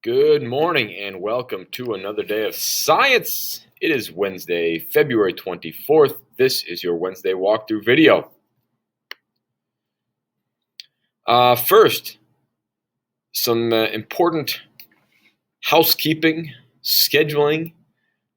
Good morning and welcome to another day of science. It is Wednesday, February 24th. This is your Wednesday walkthrough video. First, some important housekeeping, scheduling.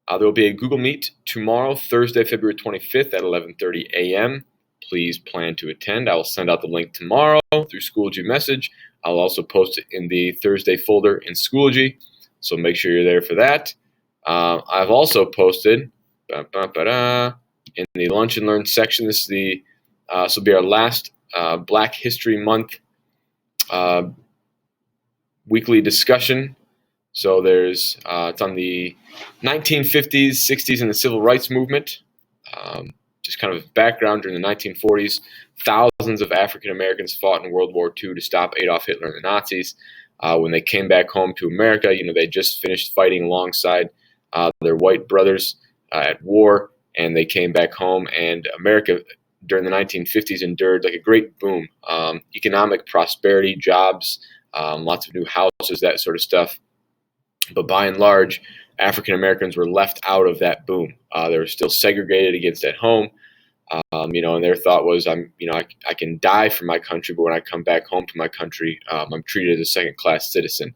There will be a Google Meet tomorrow, Thursday, February 25th at 11:30 a.m. Please plan to attend. I will send out the link tomorrow through Schoology message. I'll also post it in the Thursday folder in Schoology, so make sure you're there for that. I've also posted in the Lunch and Learn section. This will be our last Black History Month weekly discussion. So it's on the 1950s, 60s, and the Civil Rights Movement. Just kind of background during the 1940s. Thousands of African Americans fought in World War II to stop Adolf Hitler and the Nazis. When they came back home to America, they just finished fighting alongside their white brothers at war, and they came back home. And America during the 1950s endured like a great boom, economic prosperity, jobs, lots of new houses, that sort of stuff. But by and large, African Americans were left out of that boom. They were still segregated against at home, and their thought was, I can die for my country, but when I come back home to my country, I'm treated as a second-class citizen.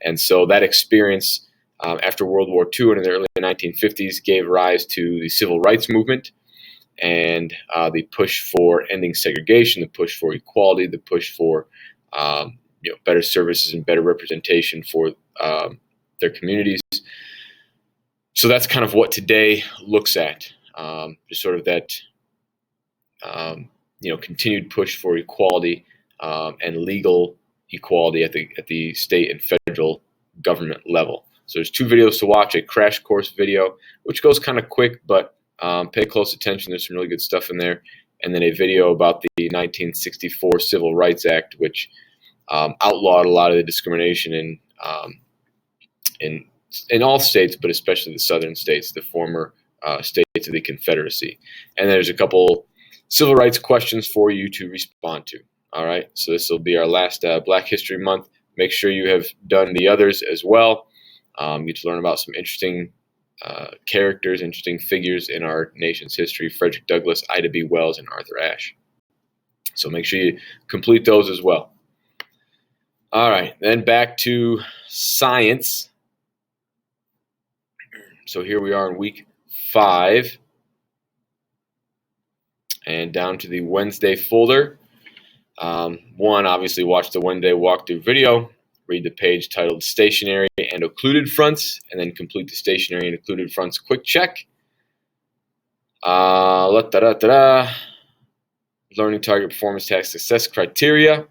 And so that experience after World War II and in the early 1950s gave rise to the Civil Rights Movement and the push for ending segregation, the push for equality, the push for better services and better representation for their communities. So that's kind of what today looks at, just sort of that, continued push for equality and legal equality at the state and federal government level. So there's two videos to watch: a crash course video, which goes kind of quick, but pay close attention. There's some really good stuff in there, and then a video about the 1964 Civil Rights Act, which outlawed a lot of the discrimination in all states, but especially the southern states, the former states of the Confederacy. And there's a couple civil rights questions for you to respond to. All right, so this will be our last Black History Month. Make sure you have done the others as well. Get to learn about some interesting characters, interesting figures in our nation's history: Frederick Douglass, Ida B. Wells, and Arthur Ashe. So make sure you complete those as well. All right, then back to science. So here we are in week 5, and down to the Wednesday folder. One, obviously watch the Wednesday walkthrough video, read the page titled Stationary and Occluded Fronts, and then complete the Stationary and Occluded Fronts quick check. Learning target performance task success criteria.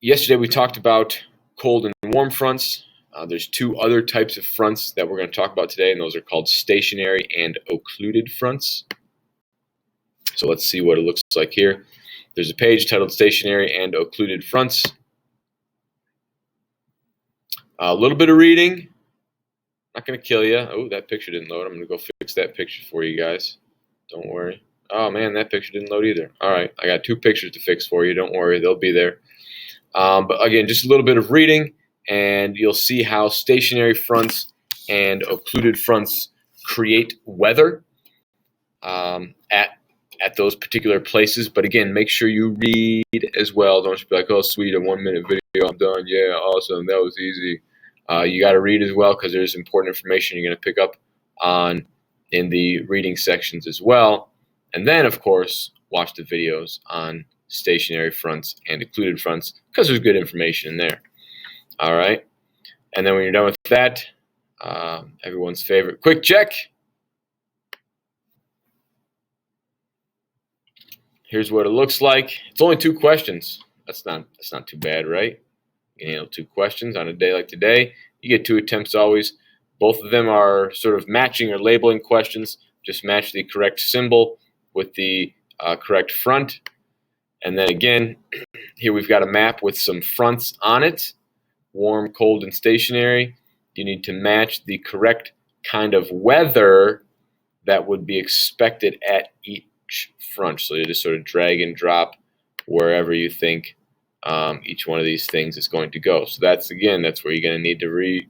Yesterday we talked about cold and warm fronts. There's two other types of fronts that we're going to talk about today, and those are called stationary and occluded fronts. So let's see what it looks like here. There's a page titled Stationary and Occluded Fronts. A little bit of reading. Not going to kill you. Oh, that picture didn't load. I'm going to go fix that picture for you guys. Don't worry. Oh, man, that picture didn't load either. All right, I got 2 pictures to fix for you. Don't worry, they'll be there. But again, just a little bit of reading, and you'll see how stationary fronts and occluded fronts create weather at those particular places. But again, make sure you read as well. Don't just be like, oh, sweet, a 1-minute video, I'm done. Yeah, awesome, that was easy. You got to read as well, because there's important information you're going to pick up on in the reading sections as well. And then, of course, watch the videos on stationary fronts and occluded fronts, because there's good information in there. All right. And then when you're done with that, everyone's favorite quick check. Here's what it looks like. It's only 2 questions. That's not too bad, right? You can handle 2 questions on a day like today. You get 2 attempts always. Both of them are sort of matching or labeling questions. Just match the correct symbol with the correct front. And then again, here we've got a map with some fronts on it: warm, cold, and stationary. You need to match the correct kind of weather that would be expected at each front. So you just sort of drag and drop wherever you think each one of these things is going to go. So that's where you're going to need to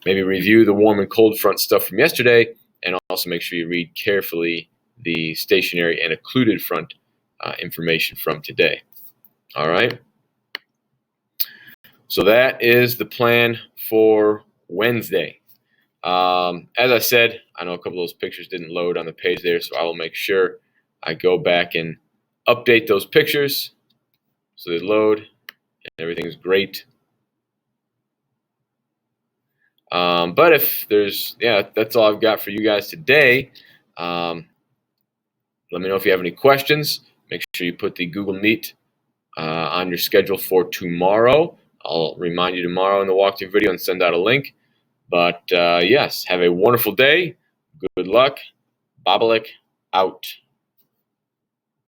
maybe review the warm and cold front stuff from yesterday, and also make sure you read carefully the stationary and occluded front information from today. All right. So that is the plan for Wednesday. As I said, I know a couple of those pictures didn't load on the page there, so I will make sure I go back and update those pictures so they load and everything's great. But if that's all I've got for you guys today. Let me know if you have any questions. Make sure you put the Google Meet on your schedule for tomorrow. I'll remind you tomorrow in the walkthrough video and send out a link. But yes, have a wonderful day. Good luck. Bobolik out.